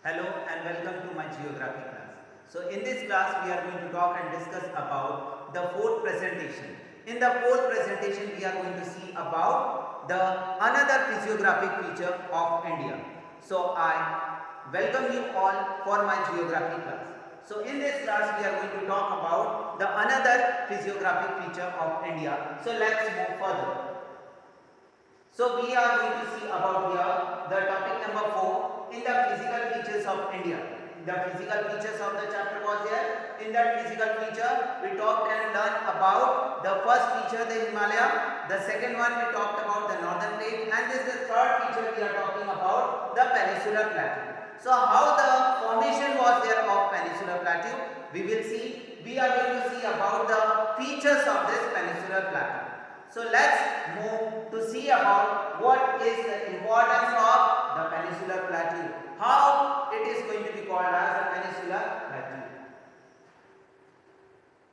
Hello and welcome to my geography class. So in this class we are going to talk and discuss about the fourth presentation. In the fourth presentation we are going to see about the another physiographic feature of India. So I welcome you all for my geography class. So in this class we are going to talk about the another physiographic feature of India. So let's move further. So we are going to see about here the topic number 4 in the physical features of India. The physical features of the chapter was here. In that physical feature we talked and learned about the first feature, the Himalaya. The second one we talked about the northern plate, and this is the third feature we are talking about, the peninsular plateau. So how the formation was there of peninsular plateau, we will see. We are going to see about the features of this peninsular plateau. So let's move to see about what is the importance of the peninsular plateau. How it is going to be called as a peninsular plateau.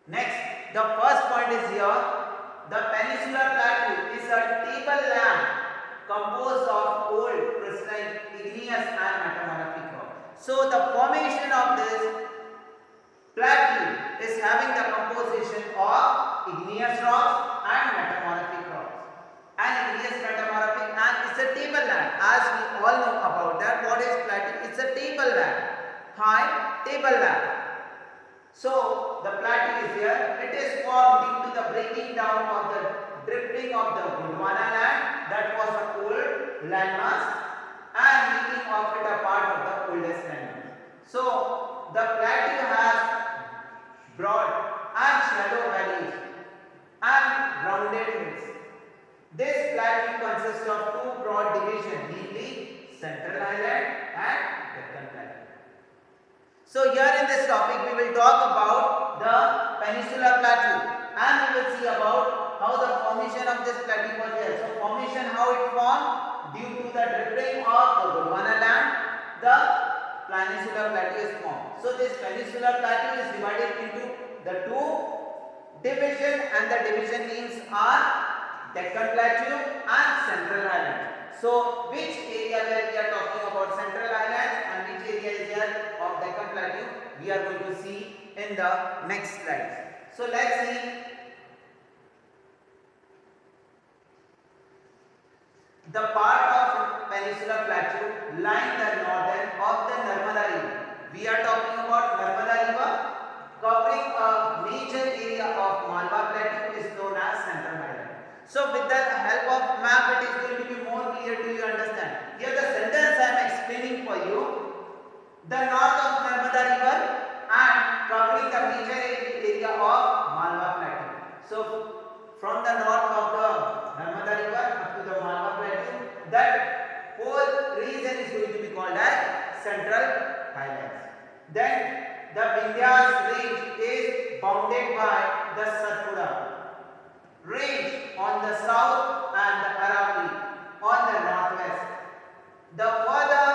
Next, the first point is here. The peninsular plateau is a tableland composed of old, crystalline, igneous and metamorphic rock. So the formation of this plateau is having the composition of igneous rocks and metamorphic rocks. And igneous, metamorphic, and it's a tableland. As we all know about that, what is plateau? It's a tableland, high tableland. So the plateau is here. It is formed due to the breaking down of the drifting of the Gondwana land, that was the old landmass, and making of it a part of the oldest landmass. So the plateau has broad and shallow valleys and rounded hills. This plateau consists of two broad divisions, namely Central Highland and Deccan Plateau. So here in this topic we will talk about the peninsular plateau, and we will see about how the formation of this plateau was there. So formation, how it formed due to the drifting of the Gondwana land, the peninsular plateau is formed. So this peninsular plateau is divided into the two division, and the division names are Deccan Plateau and Central Highlands. So which area where we are talking about Central Highlands and which area is here of Deccan Plateau, we are going to see in the next slides. So let's see. The part of peninsular plateau lying the northern of the Narmada River. We are talking about Narmada River covering a major area of Malwa Plateau is known as Central Highland. So with the help of map it is going to be more clear to you understand. Here the sentence I am explaining for you. The north of Narmada River and covering the major area of Malwa Plateau. So from the north of the Narmada River up to the Malwa Plateau, that whole region is going to be called as Central Highlands. Then the Vindhyas range is bounded by the Satpura range on the south and the Aravalli on the northwest. The further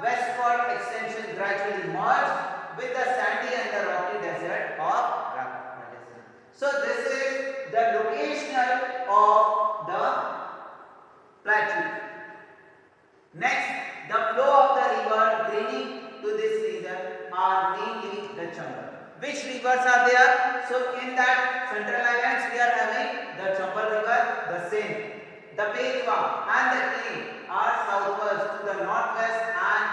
westward extension gradually merged with the sandy and the rocky desert of Rajasthan. So this is the locational of the plateau. Next, the flow of the river draining to this region are mainly the Chambal. Which rivers are there? So in that Central Highlands we are having the Chambal River, the Sindh, the Betwa and the King are southwards to the northwest and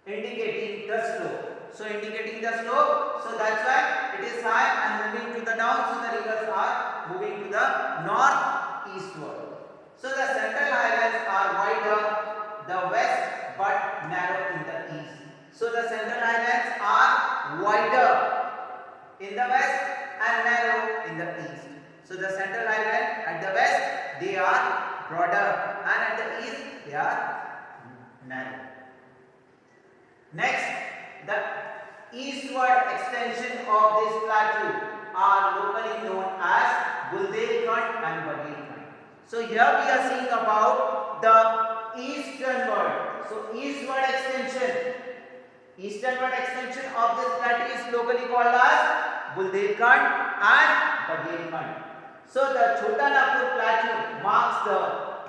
indicating the slope. So indicating the slope, so that's why it is high and moving to the down, so the rivers are moving to the northeastward. So the Central Highlands are wider the west but narrow in the east. So the Central Highlands are wider in the west and narrow in the east. So the Central Highland at the west they are broader and at the east they are narrow. Next, the eastward extension of this plateau are locally known as Bundelkhand and Baghel. So here we are seeing about the easternward. So eastward extension of this plateau is locally called as Bundelkhand and Baghel. So the Chota Nagpur plateau marks the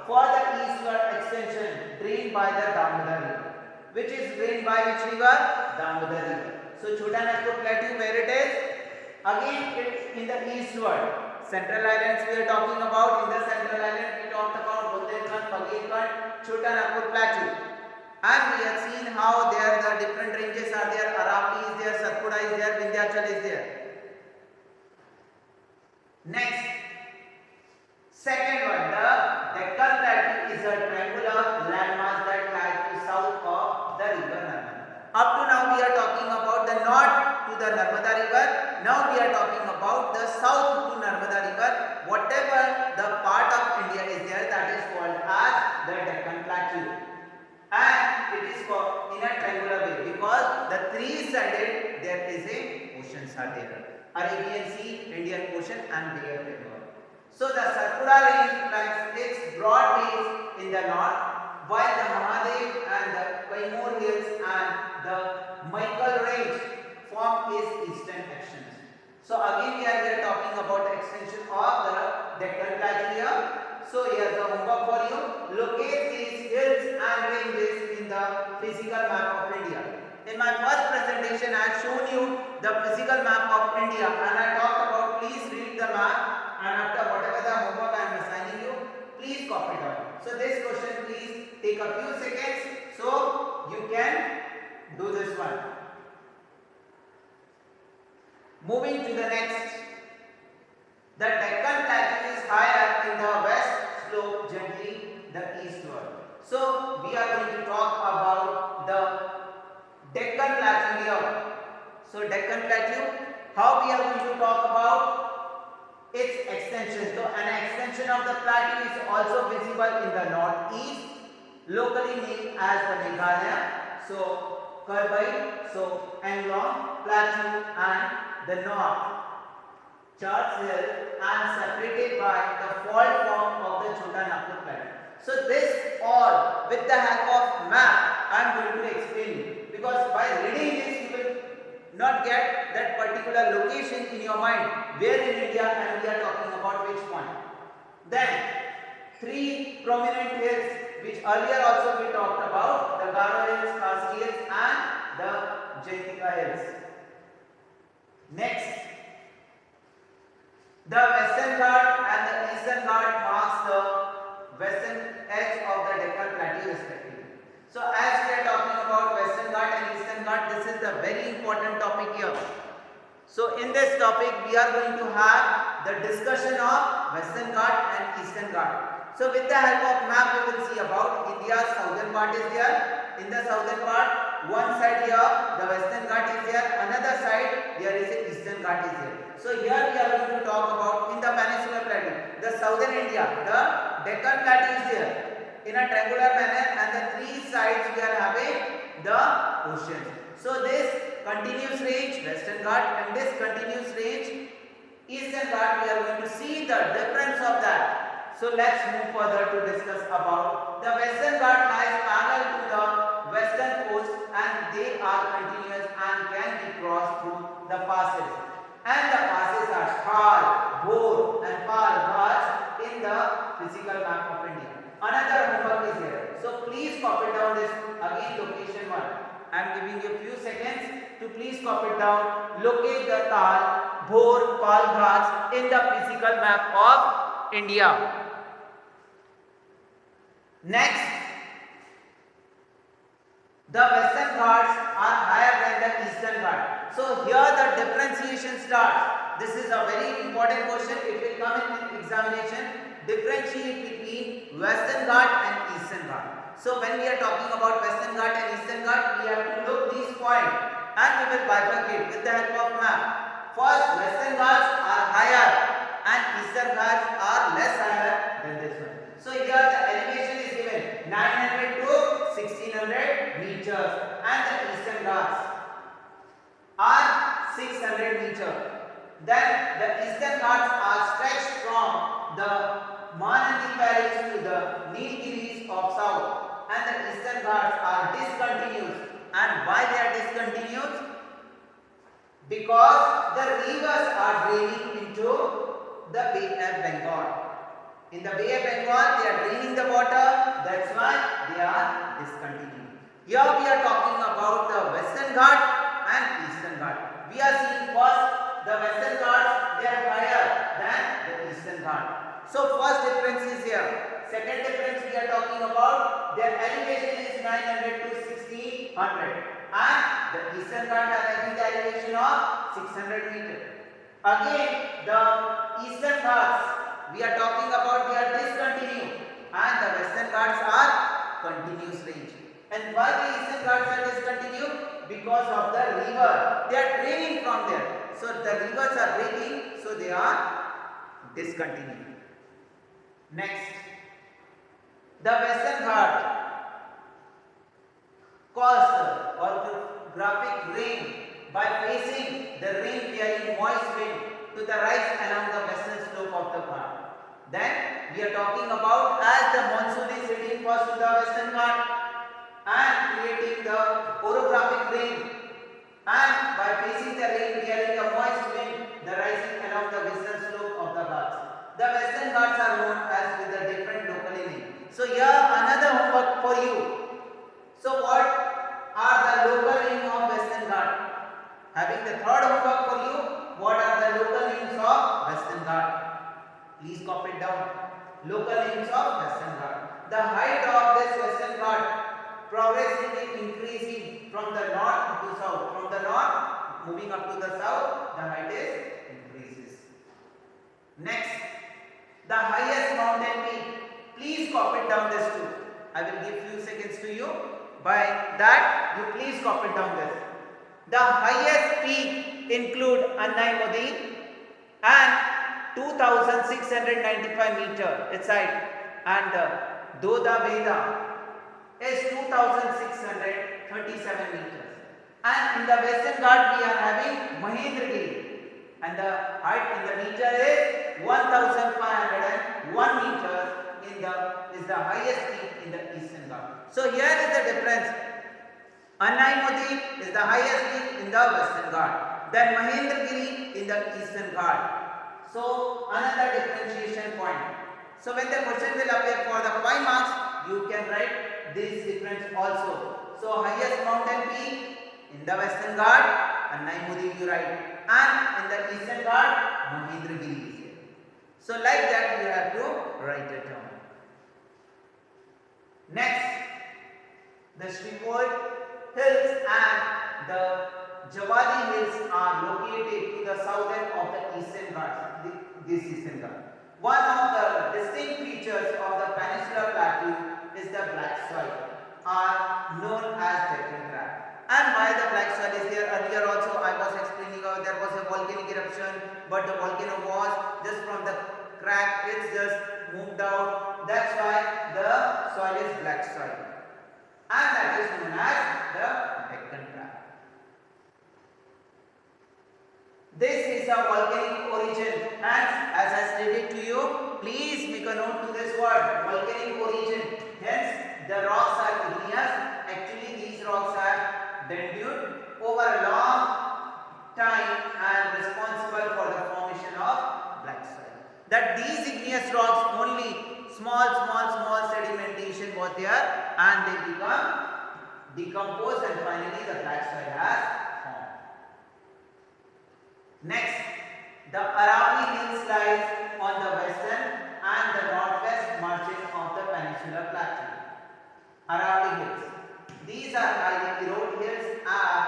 further eastward extension drained by the Damodar River. which is drained by which river? Damodar river. So Chota Nagpur plateau, where it is? Again it's in the eastward. Central islands we are talking about. In the central island we talked about Bundelkhand, Bagirkhand, Chota Nagpur plateau. And we have seen how there the different ranges are there. Aravalli is there, Satpura is there, Vindhyachal is there. Next, second one, the Deccan Plateau is a triangular landmass that lies to south of the river Narmada. Up to now we are talking about the north to the Narmada river. Now we are talking about the south to Narmada river. Whatever the part of India is there, that is called as the Deccan Plateau. And it is called in a triangular way because the three-sided there is a oceans are there. Arabian Sea, Indian Ocean and Bay of Bengal. So the Satpura range lies its broad base in the north, while the Mahadev and the Kaimur hills and the Michael range form its eastern extension. So again we are here talking about the extension of the Deccan Plateau here. So here the homework for you: locate these hills and ranges in the physical map of India. In my first presentation, I have shown you the physical map of India, and I talked about please read the map, and after whatever the homework I am assigning you, please copy it down. So this question, please take a few seconds so you can do this one. Moving to the next, the Deccan Plateau is higher in the west slope, gently the eastward. So we are going to talk about the Deccan Plateau here. So Deccan Plateau, how we are going to talk about its extension. So an extension of the plateau is also visible in the northeast, locally named as the Meghalaya. So Karbai, so Anglong Plateau and the north, Charts Hill, and separated by the fault form of the Chota Nagpur Plateau. So this all with the help of map I am going to explain you, because by reading this you will not get that particular location in your mind where in India and we are talking about which point. Then three prominent hills which earlier also we talked about, the Garo Hills, Khasi Hills and the Jaitika Hills. Next, the Western Ghat and the Eastern Ghat marks the western edge of the Deccan Plateau respectively. So as we are talking about Western Ghat and Eastern Ghat, this is the very important topic here. So in this topic we are going to have the discussion of Western Ghat and Eastern Ghat. So with the help of map we will see about India's southern part is there. In the southern part, one side here the Western Ghat is there, another side there is a Eastern Ghat is there. So here we are going to talk about in the Peninsular Plateau, the southern India, the Deccan Plateau is there in a triangular manner, and the three sides we are having the oceans. So this continuous range Western Ghat and this continuous range Eastern Ghat, we are going to see the difference of that. So let's move further to discuss about the Western Ghat lies parallel to the western coast and they are continuous and can be crossed through the passes. And the passes are Thal, Bhor and Pal Ghats in the physical map of India. Another homework is here. So please copy down this again location 1. I am giving you a few seconds to please copy down. Locate the Thal, Bhor, Pal Ghats in the physical map of India. Next, the Western Ghats are higher than the Eastern Ghat. So here the differentiation starts. This is a very important question. It will come in examination. Differentiate between Western Ghat and Eastern Ghat. So when we are talking about Western Ghat and Eastern Ghat, we have to look these points and we will bifurcate with the help of map. First, Western Ghats are higher and Eastern Ghats are less higher than this one. So here the elevation is given 900 to 1600 meters and the Eastern Ghats are 600 meters. Then the Eastern Ghats are stretched from the Mahanadi Valleys to the Nilgiris of south, and the Eastern Ghats are discontinuous. And why they are discontinuous? Because the rivers are draining into the Bay of Bengal. In the Bay of Bengal they are draining the water, that's why they are discontinued. Here we are talking about the Western Ghat and Eastern Ghat. We are seeing first the Western Ghats, they are higher than the Eastern Ghat. So first difference is here. Second difference we are talking about, their elevation is 900 to 1600 and the Eastern Ghat are having the elevation of 600 meters. Again the Eastern Ghats we are talking about, they are discontinued and the Western Ghats are continuous range. And why the Eastern Ghats are discontinued? Because of the river. They are draining from there. So the rivers are breaking, so they are discontinued. Next, the Western Ghat cause orographic rain by facing the rain bearing moist wind to the right along the western slope of the Ghat. Then we are talking about as the monsoon is hitting first to the Western Ghat and creating the orographic rain, and by facing the rain bearing a moist wind, the rising along the western slope of the Ghats. The Western Ghats are known as with a different local name. So here another homework for you. So what are the local names of Western Ghat? Having the third homework for you, what are the local names of Western Ghat? Please copy it down. Local names of Western Ghat. The height of this Western Ghat progressively increasing from the north to south. From the north moving up to the south, the height is increases. Next, the highest mountain peak. Please copy down this too. I will give few seconds to you. By that, you please copy down this. The highest peak include Annaimudi and 2695 meter its height, and Doda Veda is 2637 meters. And in the Western Ghat we are having Mahendragiri, and the height in the meter is 1501 meters is the highest peak in the Eastern Ghat. So here is the difference. Annaimudi is the highest peak in the Western Ghat, then Mahendragiri in the Eastern Ghat. So another differentiation point. So when the question will appear for the 5 marks, you can write this difference also. So highest mountain peak in the Western Ghat, Annaimudi you write, and in the Eastern Ghat, Mahendragiri is here. So like that you have to write it down. Next, the Srivoj Hills and the Jawadi Hills are located to the southern of the Eastern Ghats. This Eastern Ghat. One of the distinct features of the Peninsular Plateau is the black soil, are known as Deccan Crack. And why the black soil is there? Earlier also I was explaining how there was a volcanic eruption, but the volcano was just from the crack, it's just moved out. That's why the soil is black soil, and that is known as the Deccan Crack. This is a volcanic origin, and as I stated to you, please make a note to this word, volcanic origin. Hence the rocks are igneous. Actually these rocks are denuded over a long time and responsible for the formation of black soil. That these igneous rocks, only small sedimentation was there, and they become decomposed, and finally the black soil has formed. Next, the Aravalli Hills lies on the western and the northwest margin of the Peninsular Plateau. Aravalli Hills. These are highly eroded hills, are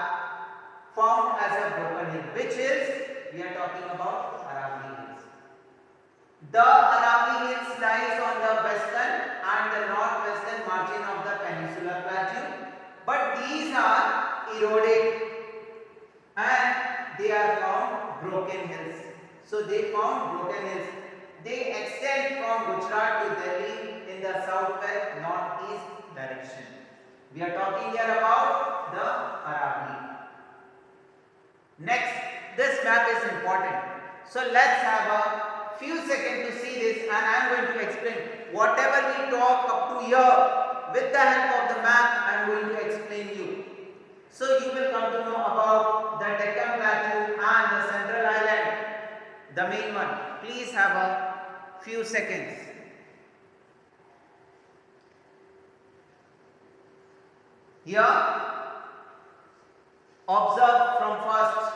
found as a broken hill. Which hills? We are talking about Aravalli Hills. The Aravalli Hills lies on the western and the northwestern margin of the Peninsular Plateau, but these are eroded and they are found broken hills. So they found broken hills. They extend from Gujarat to Delhi in the southwest northeast direction. We are talking here about the Aravalli. Next, this map is important. So let's have a few seconds to see this, and I am going to explain whatever we talk up to here. With the help of the map, I am going to explain you. So you will come to know about the Deccan Plateau and the Central Island, the main one. Please have a few seconds. Here, observe from first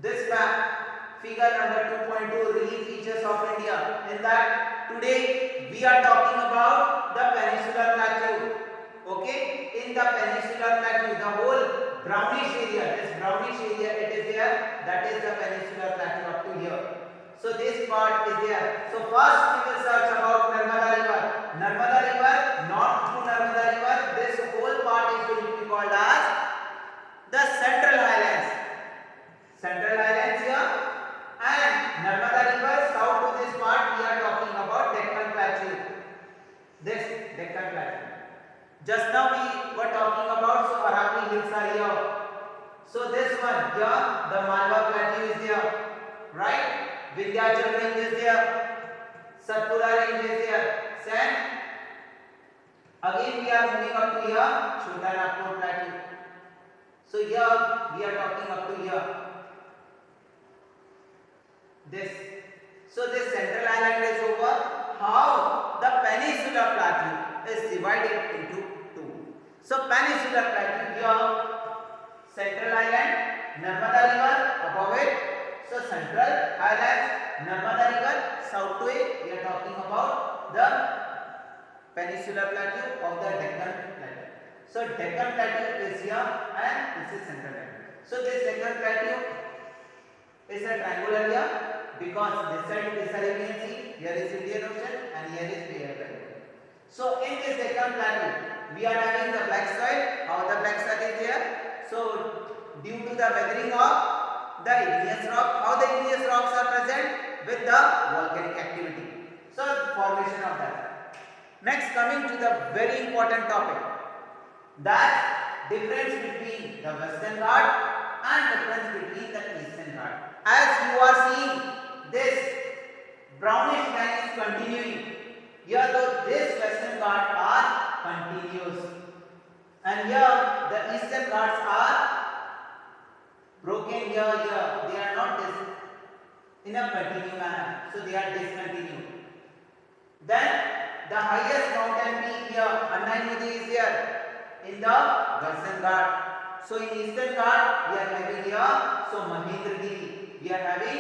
this map, figure number 2.2, relief features of India. In that, today we are talking about the peninsular plateau. Okay, in the peninsular plateau, the whole brownish area, this brownish area, it is there. That is the peninsular plateau up to here. So this part is there. So first we will search about Narmada River. Narmada River, north to Narmada River. This whole part is going to be called as the Central Highlands. Central Highlands here, and Narmada River south to this part we are talking about Deccan Plateau. This Deccan Plateau. Just now we were talking about so Aravalli Hills are here. So this one here, the Malwa Plateau is there, right? Vindhyachal range is there, Satpura range is there. Then again we are moving up to here, Chota Nagpur Plateau. So here we are talking up to here. This. So this Central Island is over. How the Peninsular Plateau is divided into two. So Peninsular Plateau here, Central Island, Narmada River above it. So Central Highlands, Narmada River, south to it, we are talking about the Peninsular Plateau of the Deccan Plateau. So Deccan Plateau is here and this is Central Plateau. So this Deccan Plateau is a triangular here because this side is Arabian Sea, here is Indian Ocean and here is Bay of Bengal. So in this Deccan Plateau, we are having the black soil. How the black soil is there? So due to the weathering of the igneous rock, how the igneous rocks are present with the volcanic activity. So formation of that. Next, coming to the very important topic, that difference between the Western Ghat and difference between the Eastern Ghat. As you are seeing, this brownish line is continuing. Here though this Western Ghat are continuous, and here the Eastern Ghats are broken here. They are not in a continuous manner, so they are discontinued. Then the highest mountain peak here, Annaimudi, is here in the Western Ghat. So in Eastern Ghat we are having here, so Mahendragiri, we are having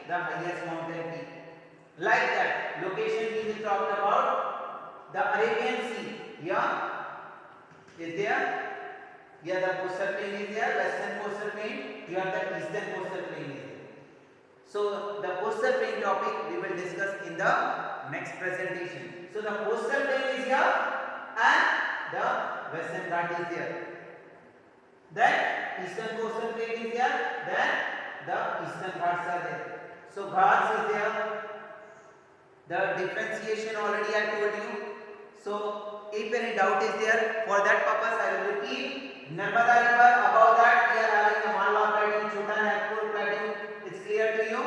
the highest mountain peak. Like that, location we will talk about the Arabian Sea. Here is there. Here the coastal plain is there, western coastal plain. Here the eastern coastal plain is there. So the coastal plain topic we will discuss in the next presentation. So the coastal plain is here and the Western Ghat is there. Then eastern coastal plain is there. Then the eastern Ghats are there. So Ghats is there. The differentiation already I told you. So if any doubt is there, for that purpose I will repeat. Narmada River, above that we are having the Malwa Plateau, Chota Nagpur Plateau. It's clear to you?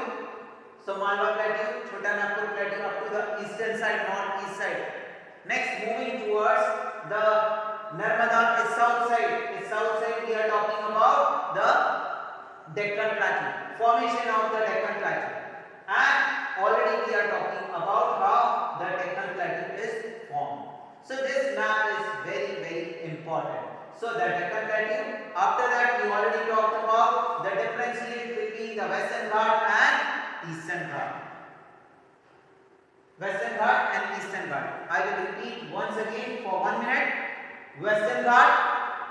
So Malwa Plateau, Chota Nagpur Plateau up to the eastern side, northeast side. Next, moving towards the Narmada is south side. Is south side we are talking about the Deccan Plateau, formation of the Deccan Plateau, and already we are talking about how the Deccan Plateau is formed. So this map is very, very important. So the Deccan Plateau. After that, we already talked about the differentiation between the Western Ghat and Eastern Ghat. Western Ghat and Eastern Ghat. I will repeat once again for 1 minute. Western Ghat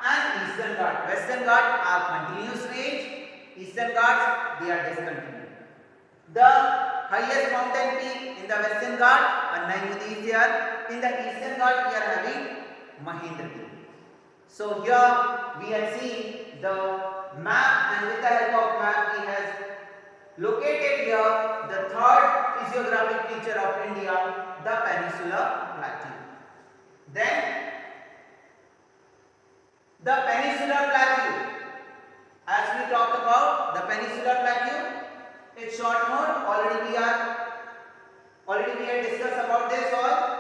and Eastern Ghat. Western Ghat are continuous range. Eastern Ghats, they are discontinued. The highest mountain peak in the Western Ghat, Annaimudi is there. In the Eastern Ghat, we are having Mahendragiri. So here we have seen the map, and with the help of map we have located here the third physiographic feature of India, the Peninsular Plateau. Then the Peninsular Plateau, as we talked about the Peninsular Plateau, in short note already we have discussed about this all.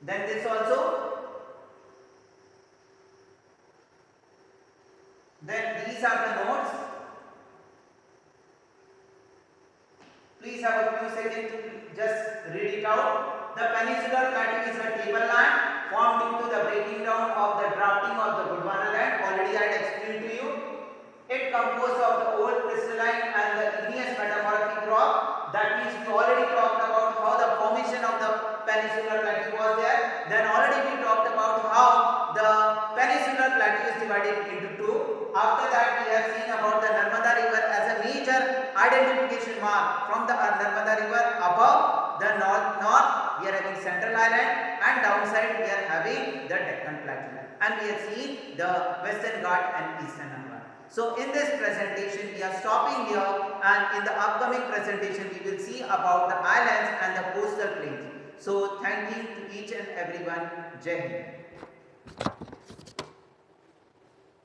Then this also. Then these are the notes. Please have a few seconds to just read it out. amounting to the breaking down of the drafting of the Gondwana land. Already I had explained to you. It composed of the old crystalline and the igneous metamorphic rock. That means we already talked about how the formation of the peninsular plateau was there. Then already we talked about how the peninsular plateau is divided into two. After that we have seen about the Narmada river as a major identification mark. From the Narmada river above the north we are having Central Island, and downside we are having the Deccan Plateau, and we have seen the Western Ghat and Eastern Ghat. So in this presentation we are stopping here, and in the upcoming presentation we will see about the islands and the coastal plains. So thank you to each and everyone. Jai Hind.